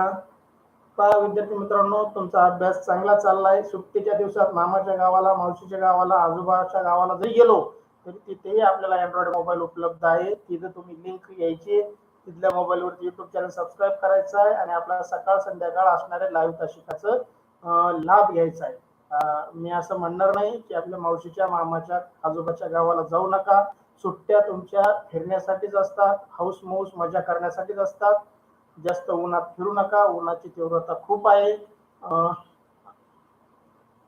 पहा विद्यार्थी मित्रांनो, तुमचा अभ्यास चांगला चाललाय. सुट्टीच्या दिवसात मामाच्या गावाला, मावशीच्या गावाला, आजोबाच्या गावाला जरी गेलो तरी तिथेही आपल्याला अँड्रॉइड मोबाईल उपलब्ध आहे. तिथे तुम्ही लिंक घ्यायची, तिथल्या मोबाईलवरती युट्यूब चॅनल सबस्क्राईब करायचं आहे आणि आपल्याला सकाळ संध्याकाळ असणाऱ्या लाईव्ह तासिकाचं लाभ घ्यायचा आहे. मी असं म्हणणार नाही की आपल्या मावशीच्या, मामाच्या, आजोबाच्या गावाला जाऊ नका. सुट्ट्या तुमच्या फिरण्यासाठीच असतात, हौस मौस मजा करण्यासाठीच असतात. जास्त उन्हात फिरू नका, उन्हाची तीव्रता खूप आहे.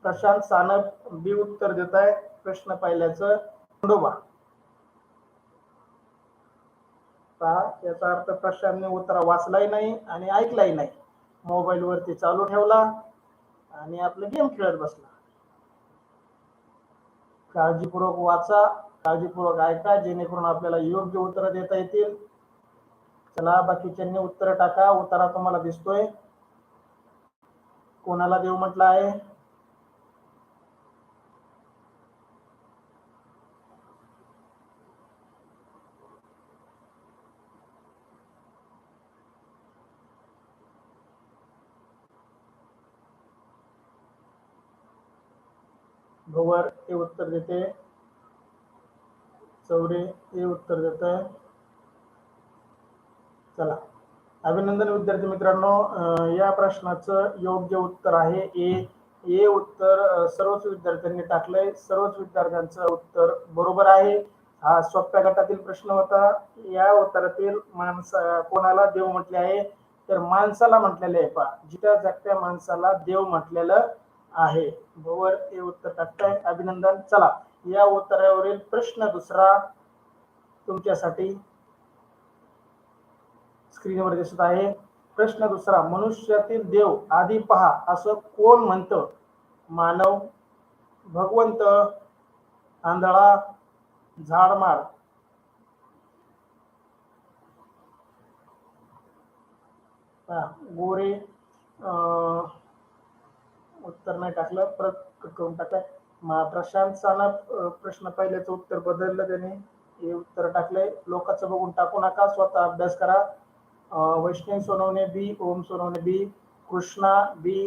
प्रशांत सानप बी उत्तर देत आहे प्रश्न पहिल्याचं, खंडोबा. याचा अर्थ प्रशांतने उत्तर वाचलाही नाही आणि ऐकलाही नाही, मोबाईल वरती चालू ठेवला आणि आपलं गेम खेळत बसला. काळजीपूर्वक वाचा, काळजीपूर्वक ऐका, जेणेकरून आपल्याला योग्य उत्तर देता येतील. चला, बाकीच्यांनी उत्तर टाका. उत्तरा तुम्हाला दिसतोय कोणाला देव म्हटलं आहे? भवर हे उत्तर देते, चौरे हे उत्तर देत आहे. चला, अभिनंदन विद्यार्थी मित्रांनो. या प्रश्नाचं योग्य उत्तर आहे ए. ए उत्तर सर्वच विद्यार्थ्यांनी टाकलंय. सर्वच विद्यार्थ्यांचं उत्तर बरोबर आहे. हा सोप्या गटातील प्रश्न होता. या उत्तरातील कोणाला देव म्हटले आहे? तर माणसाला म्हटलेले आहे. पहा, जित्या जागत्या माणसाला देव म्हटलेलं आहे. भवर हे उत्तर टाकताय, अभिनंदन. चला, या उत्तरावरील प्रश्न दुसरा तुमच्यासाठी स्क्रीनवर दिसत आहे. प्रश्न दुसरा, मनुष्यातील देव आधी पहा असं कोण म्हणतं? मानव, भगवंत, आंधळा, झाडमाड. गोरे उत्तर नाही टाकलं, परत करून टाकलं. प्रशांत सानप प्रश्न पहिल्याचं उत्तर बदललं त्याने, हे उत्तर टाकलंय. लोकांचं बघून टाकू नका, स्वतः अभ्यास करा. वैष्णवी सोनवणे बी, ओम सोनवणे बी, कृष्णा बी,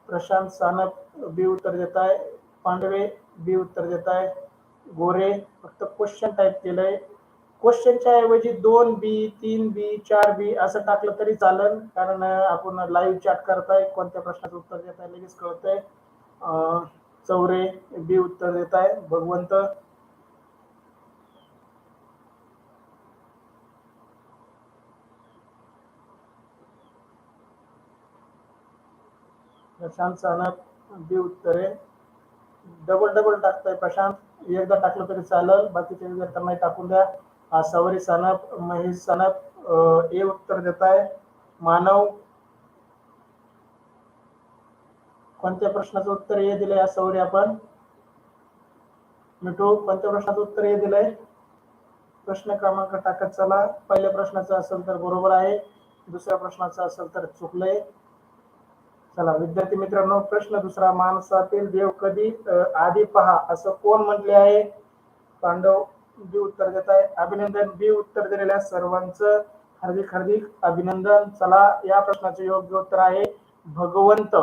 प्रशांत सानप बी उत्तर देत आहे, पांडवे बी उत्तर देत आहे, गोरे फक्त क्वेश्चन टाईप केलंय. क्वेश्चनच्या ऐवजी 2B 3B 4B असं टाकलं तरी चालेल, कारण आपण लाईव्ह चॅट करताय, कोणत्या प्रश्नाचं उत्तर देत आहे लगेच कळतंय. चौरे बी उत्तर देत आहे, भगवंत. प्रशांत सानप बी उत्तर आहे. डबल डबल टाकताय प्रशांत, एकदा टाकलं तरी चालेल, बाकीचे विद्यार्थ्यांना टाकून द्या. सवरी सानप, महेश सानप ए उत्तर देत आहे. मानव, कोणत्या प्रश्नाचं उत्तर ए दिलंय या सवरी आपण? मिठू, कोणत्या प्रश्नाचं उत्तर ए दिलंय? प्रश्न क्रमांक टाकत चला. पहिल्या प्रश्नाचं असेल तर बरोबर आहे, दुसऱ्या प्रश्नाचं असेल तर चुकलंय. चला विद्यार्थी मित्रांनो, प्रश्न दुसरा, माणसातील देव कधी आधी पहा असं कोण म्हटले आहे? पांडव बी उत्तर देत आहे. अभिनंदन. बी उत्तर दिलेल्या सर्वांचं हार्दिक हार्दिक अभिनंदन. चला, या प्रश्नाचे योग्य उत्तर आहे भगवंत.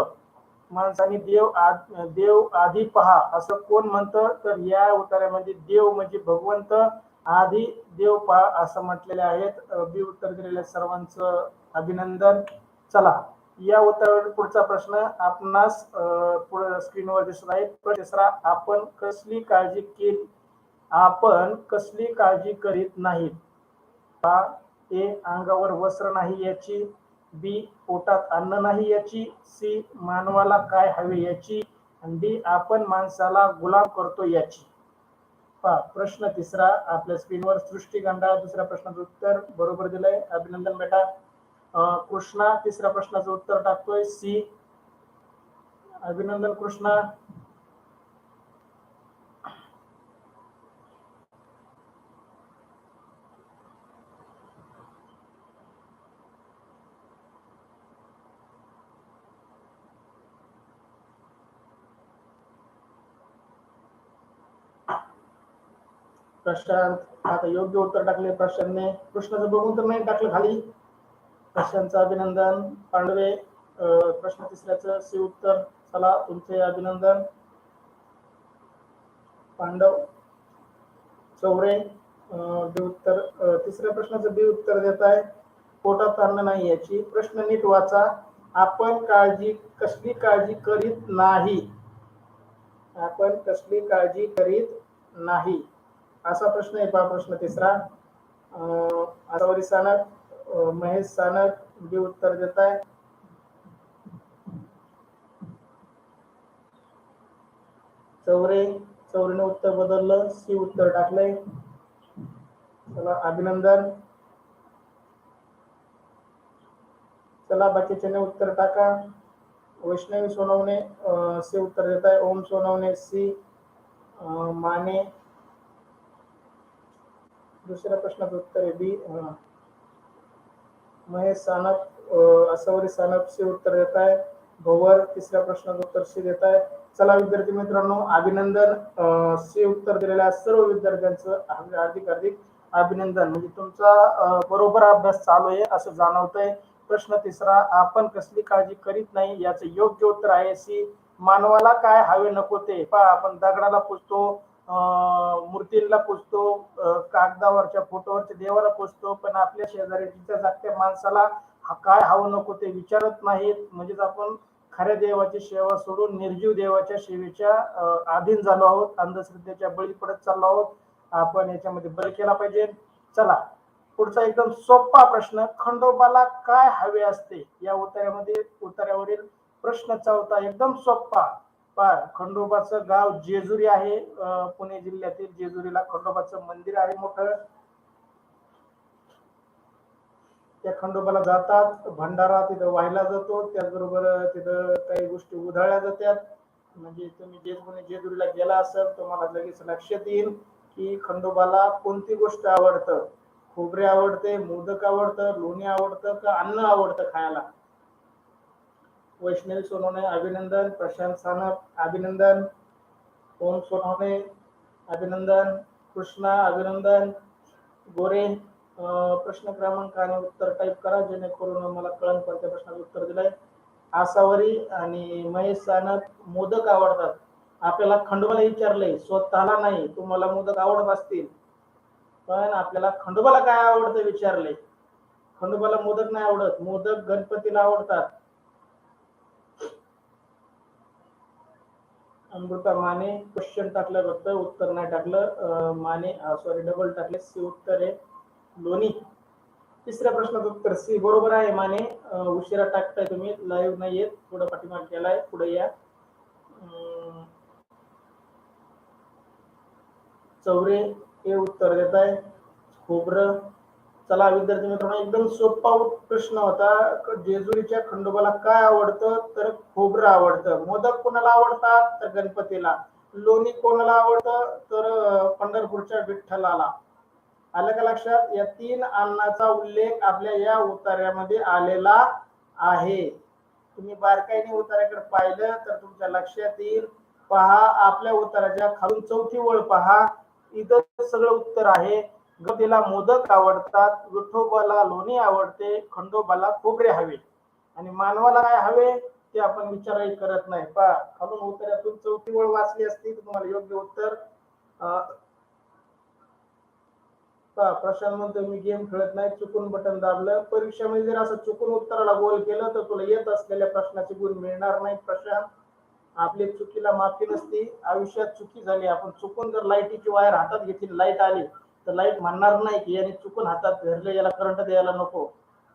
माणसाने देव आधी पहा असं कोण म्हणतं? तर या उत्तरामध्ये देव म्हणजे भगवंत, आधी देव पहा असं म्हटलेले आहेत. बी उत्तर दिलेल्या सर्वांचं अभिनंदन. चला, या उत्तरावर पुढचा प्रश्न आपणास पुढे स्क्रीनवर दिसत आहे. तिसरा, आपण कसली काळजी करीत नाहीत? ए, अंगावर वस्त्र नाही याची, बी, पोटात अन्न नाही याची, सी, मानवाला काय हवे याची, आणि डी, आपण माणसाला गुलाम करतो याची. प्रश्न तिसरा आपल्या स्क्रीनवर, सृष्टी गंडाळ दुसऱ्या प्रश्नाचं उत्तर बरोबर दिलंय. अभिनंदन बेटा. कृष्णा तिसऱ्या प्रश्नाचं उत्तर टाकतोय सी. अभिनंदन कृष्णा. प्रशांत आता योग्य उत्तर टाकले प्रशांतने. कृष्णाचं बघून तर नाही टाकलं खाली. प्रशांतचं अभिनंदन. पांडवे प्रश्न तिसऱ्याचं सी उत्तर. चला, तुमचे अभिनंदन. पांडव. चौरे बी उत्तर, तिसऱ्या प्रश्नाचं बी उत्तर देत आहे. पोटात अन्न नाही याची. प्रश्न नीट वाचा. आपण कसली काळजी करीत नाही? आपण कसली काळजी करीत नाही असा प्रश्न आहे. प्रश्न तिसरा. आरवरी सानप, महेश सानप बी उत्तर देत आहे. चौरेने उत्तर बदललं, सी उत्तर टाकलंय. चला, अभिनंदन. चला, बाकीचे उत्तर टाका. वैष्णवी सोनवणे सी उत्तर देत आहे. ओम सोनवणे सी. माने दुसऱ्या प्रश्नाचं उत्तर आहे बी. महेश सानप, असवरी सानप सी उत्तर देत आहे. भवर तिसऱ्या प्रश्नाचं उत्तर सी देत आहे. चला विद्यार्थी मित्रांनो, अभिनंदन. सी उत्तर दिलेल्या सर्व विद्यार्थ्यांचं हार्दिक हार्दिक अभिनंदन. म्हणजे तुमचा बरोबर अभ्यास चालू आहे असं जाणवतंय. प्रश्न तिसरा, आपण कसली काळजी करीत नाही याचं योग्य उत्तर आहे सी. मानवाला काय हवे नको ते. आपण दगडाला पुजतो, मूर्तीला पुजतो, कागदावरच्या फोटोवरच्या देवाला पुजतो, पण आपल्या शेजारीच्या जागत्या माणसाला काय हवं नको ते विचारत नाहीत. म्हणजेच आपण खऱ्या देवाची सेवा सोडून निर्जीव देवाच्या सेवेच्या अधीन झालो आहोत, अंधश्रद्धेच्या बळी पडत चाललो आहोत. आपण याच्यामध्ये बदल केला पाहिजे. चला, पुढचा एकदम सोपा प्रश्न, खंडोबाला काय हवे असते? या उत्तरावरील प्रश्न चौथा एकदम सोपा. खंडोबाचं गाव जेजुरी आहे. पुणे जिल्ह्यातील जेजुरीला खंडोबाचं मंदिर आहे मोठं. त्या खंडोबाला जातात, भंडारा तिथं व्हायला जातो, त्याचबरोबर तिथं काही गोष्टी उधळल्या जातात. म्हणजे तुम्ही जेजुरीला गेला असाल तुम्हाला लगेच लक्षात येईल की खंडोबाला कोणती गोष्ट आवडतं. खोबरे आवडते, मोदक आवडतं, लोणी आवडतं का अन्न आवडतं खायला? वैष्णवी सोनवणे अभिनंदन. प्रशांत सानप अभिनंदन. ओम सोनवणे अभिनंदन. कृष्णा अभिनंदन. गोरे प्रश्न क्रमांक आणि उत्तर टाईप करा जेणेकरून मला कळण कोणत्या प्रश्नाचं उत्तर दिलंय. आसावरी आणि महेश सानप, मोदक आवडतात. आपल्याला खंडोबाला विचारलंय, स्वतःला नाही. तुम्हाला मोदक आवडत असतील, पण आपल्याला खंडोबाला काय आवडतं विचारलंय. खंडोबाला मोदक नाही आवडत, मोदक गणपतीला आवडतात. अमृता माने क्वेश्चन टाकलं, फक्त उत्तर नाही टाकलं. माने सॉरी डबल टाकले, सी उत्तर आहे लोणी. तिसऱ्या प्रश्नाचं उत्तर सी बरोबर आहे. माने उशिरा टाकताय तुम्ही, लाईव्ह नाही येत, थोडं पाठीमाग केलाय, पुढे या. चौरे हे उत्तर देत आहे खोबरं. चला विद्यार्थी मित्रांनो, एकदम सोपा प्रश्न होता. जेजुरीच्या खंडोबाला काय आवडतं? तर खोबरं आवडतं. मोदक कोणाला आवडतात? तर गणपतीला. लोणी कोणाला आवडतं? तर पंढरपूरच्या विठ्ठलाला. आलं का लक्षात? या 3 अन्नाचा उल्लेख आपल्या या उतार्यामध्ये आलेला आहे. तुम्ही बारकाईने उतार्याकडे पाहिलं तर तुमच्या लक्षात येईल. पहा, आपल्या उताराच्या खालून चौथी ओळ पहा, इथं सगळं उत्तर आहे. गणपतीला मोदक आवडतात, विठोबाला लोणी आवडते, खंडोबाला खोबरे हवे, आणि मानवाला काय हवे ते आपण विचारही करत नाही. पहा, खालून उतार्यातून चौथी ओळ वाचली असती तर तुम्हाला योग्य उत्तर. प्रशांत म्हणतो मी गेम खेळत नाही, चुकून बटन दाबलं. परीक्षेमध्ये जर असं चुकून उत्तराला गोल केलं तर तुला येत असलेल्या प्रश्नाचे गुण मिळणार नाही. प्रशांत, आपली चुकीला माफी नसती. आयुष्यात चुकी झाली, आपण चुकून जर लाईटीची वायर हातात घेतली, लाईट आली तर लाईट म्हणणार नाही की याने चुकून हातात धरले, याला करंट द्यायला नको.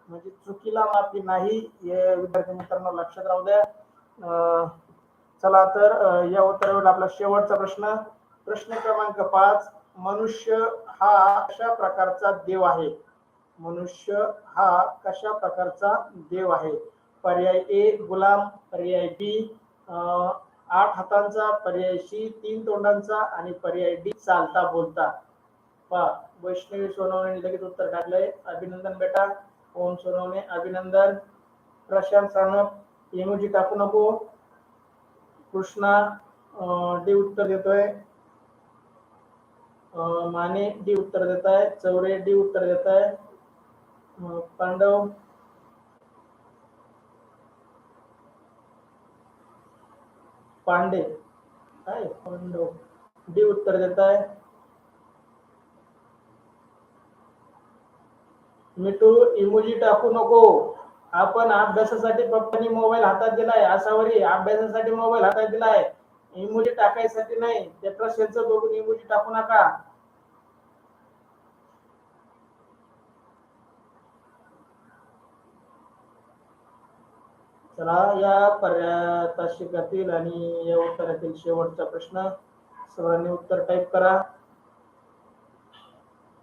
म्हणजे चुकीला माफी नाही, हे विद्यार्थी मित्रांनो लक्षात राहू द्या. चला तर या उत्तरावर आपला शेवटचा प्रश्न, प्रश्न क्रमांक 5. मनुष्य हा कशा प्रकारचा देव आहे? मनुष्य हा कशा प्रकारचा देव आहे? पर्याय ए गुलाम, पर्याय बी 8 हातांचा, पर्याय सी 3 तोंडांचा, आणि पर्याय डी चालता बोलता. पहा, वैष्णवी सोनवणे लगेच उत्तर टाकलंय. अभिनंदन बेटा. ओम सोनवणे अभिनंदन. प्रशांत सानप इमोजी टाकू नको. कृष्णा डी उत्तर देतोय. माने डी उत्तर देत आहे. चौरे डी उत्तर देत आहे. पांडव पांडे काय पांडव डी उत्तर देत आहे. मिठू इमोजी टाकू नको. आपण अभ्यासासाठी पप्पांनी मोबाईल हातात दिलाय, असावरी अभ्यासासाठी मोबाईल हातात दिलाय, इमोजी टाकायसाठी नाही. त्या प्रश्नाचं बघून इमोजी टाकू नका. चला, या प्रात्यक्षिकातील आणि या उत्तरातील शेवटचा प्रश्न सर्वांनी उत्तर टाईप करा.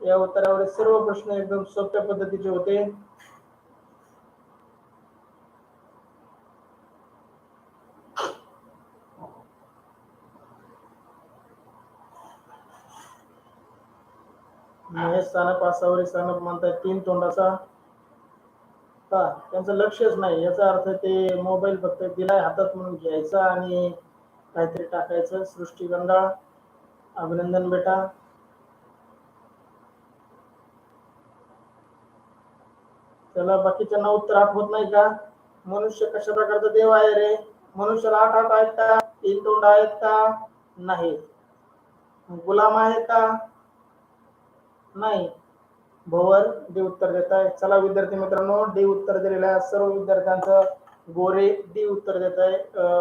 या उत्तरावर सर्व प्रश्न एकदम सोप्या पद्धतीचे होते. महेश सानप आसावरी सानप म्हणतात 3 तोंडाचा. का त्यांचं लक्षच नाही, याचा अर्थ ते मोबाईल फक्त दिलाय हातात म्हणून घ्यायचा आणि काहीतरी टाकायचं. सृष्टी गंगाळ अभिनंदन बेटा. त्याला बाकीच्यांना उत्तर आठवत नाही का? मनुष्य कशा प्रकारचा देव आहे रे? मनुष्याला 8 हात आहेत का? 3 तोंड आहेत का? नाही. गुलाम आहे का? नाही. भवर डी उत्तर देत आहे. चला विद्यार्थी मित्रांनो, डी उत्तर दिलेल्या सर्व विद्यार्थ्यांचं गोरे डी उत्तर देत आहे.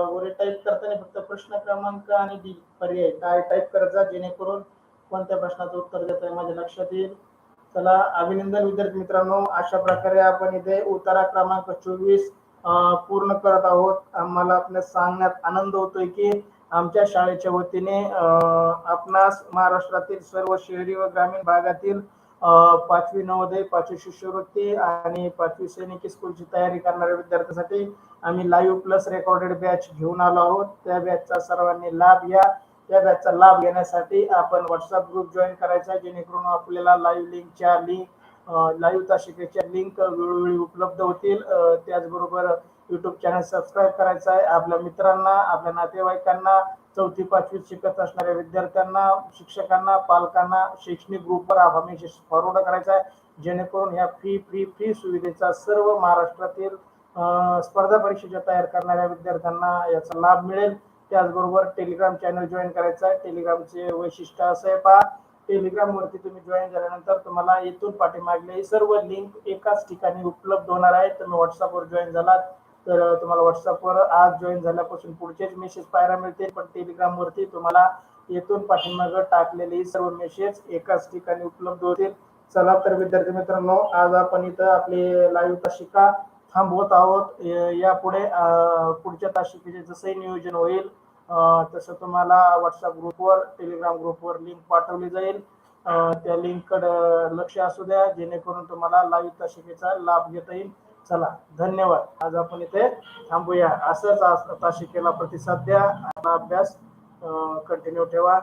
गोरे टाईप करताना फक्त प्रश्न क्रमांक आणि डी पर्याय काय टाईप करायचा, जेणेकरून कोणत्या प्रश्नाचं उत्तर देत आहे माझ्या लक्षात येईल. चला, अभिनंदन विद्यार्थी मित्रांनो. अशा प्रकारे आपण इथे उतारा क्रमांक 24 पूर्ण करत आहोत. आम्हाला आपल्या सांगण्यात आनंद होतोय की आमच्या शाळेच्या वतीने आपणास महाराष्ट्रातील सर्व शहरी व ग्रामीण भागातील 5वी नवोदय, 5वी शिष्यवृत्ती आणि 5वी सैनिकी स्कूलची तयारी करणाऱ्या विद्यार्थ्यांसाठी आम्ही लाईव्ह प्लस रेकॉर्डेड बॅच घेऊन आलो आहोत. त्या बॅचचा सर्वांनी लाभ घ्या. त्या बॅचचा लाभ घेण्यासाठी आपण व्हॉट्सअप ग्रुप जॉईन करायचा, जेणेकरून आपल्याला लाईव्ह लिंकच्या लाईव्ह तासिकेच्या लिंक वेळोवेळी उपलब्ध होतील. त्याचबरोबर युट्यूब चॅनल सबस्क्राईब करायचा आहे. आपल्या मित्रांना, आपल्या नातेवाईकांना, 4थी 5वी शिकत असणाऱ्या विद्यार्थ्यांना, शिक्षकांना, पालकांना शैक्षणिक ग्रुपवर आम्ही फॉरवर्ड करायचा आहे, जेणेकरून ह्या फ्री सुविधेचा सर्व महाराष्ट्रातील स्पर्धा परीक्षेच्या तयार करणाऱ्या विद्यार्थ्यांना याचा लाभ मिळेल. त्याचबरोबर टेलिग्राम चॅनल जॉईन करायचा आहे. टेलिग्रामचे वैशिष्ट्य असं आहे पहा, टेलिग्राम वरती तुम्ही जॉईन झाल्यानंतर तुम्हाला इथून पाठीमागले सर्व लिंक एकाच ठिकाणी उपलब्ध होणार आहे. तुम्ही व्हॉट्सअपवर जॉईन झालात तर तुम्हाला व्हॉट्सअपवर आज जॉईन झाल्यापासून पुढचेच मेसेज पाहायला मिळतील, पण टेलिग्राम वरती तुम्हाला येथून पाठीमाग टाकलेले सर्व मेसेज एकाच ठिकाणी उपलब्ध होतील. चला तर विद्यार्थी मित्रांनो, आज आपण इथं आपली लाईव्ह तासिका थांबवत आहोत. यापुढे पुढच्या तासिकेचे जसंही नियोजन होईल तसं तुम्हाला व्हॉट्सअप ग्रुपवर, टेलिग्राम ग्रुपवर लिंक पाठवली जाईल. त्या लिंककडे लक्ष असू द्या, जेणेकरून तुम्हाला लाईव्ह तासिकेचा लाभ घेता येईल. चला, धन्यवाद. आज आपण इथे थांबूया. असंच तासिकेला प्रतिसाद द्या, आपला अभ्यास कंटिन्यू ठेवा.